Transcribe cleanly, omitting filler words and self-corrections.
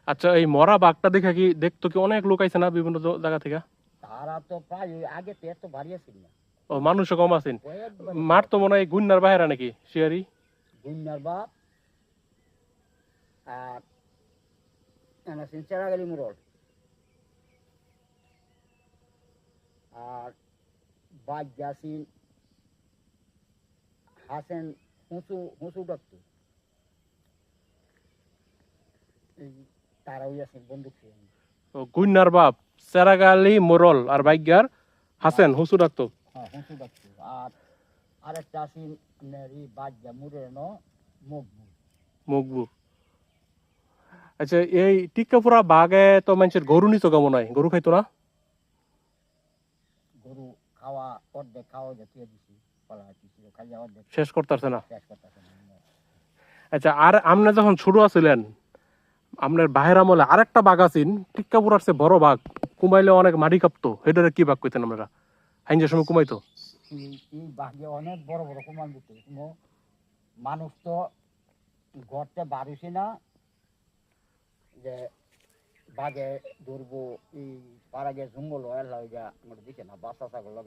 আচ্ছা, এই মরা বাঘটা দেখে কি দেখতো কি অনেক লোক আইছে না বিভিন্ন জায়গা থেকে? তারা তো প্রায় ওই আগে তো এত ভারী ছিল না, ও, মানুষও কম আছেন। একবারে মাঠ তো মনে হয় গুন্নার বাইরে নাকি শিয়ারি? গুন্নার বাপ আর এনাসিন চেরাগালি মুরল আর বাদ জাসিন হাসেন হুঁচু হুঁচু ডাকতো, এই তারা ওই আছেন বন্দুক ছিল। ও, গুন্নার বাপ চেরাগালি মোরল আর বাইগার হাসেন হুসু ডাকতো। হ্যাঁ হুঁচু ডাকতো। আর আরেকটা আছেন আপনার এই বাদ যা মুরের মগবু। মুগবু। আচ্ছা, এই টিক্কাপুরা বাঘে তো মানুষের গরু নিত কেমন হয়? গরু খাইতো না? গরু খাওয়া অর্ধেক খাওয়া জাতীয় দিছি, কলা দিছিল খাইয়া অর্ধেক শেষ করতেছে না। শেষ করতেছে না। আচ্ছা, আর আপনি যখন ছোট আছিলেন, আপনার বাহের আমলে আরেকটা বাঘ আছেন টিক্কাপুরার চেয়ে বড় বাঘ, কুমাইলে অনেক মাটি কাঁপতো, সেটারে কি বাঘ কইতেন আপনারা? হাইঞ্জার সময় কুমাইতো। এই বাঘে অনেক বড় বড় কুমার দিত, কোনো মানুষ তো ঘরতে বাড়িছে না যে বাঘে ধরবো। এই পাড়া গিয়ে জঙ্গল হয় আমার দিকে না বাচ্চা ছাগল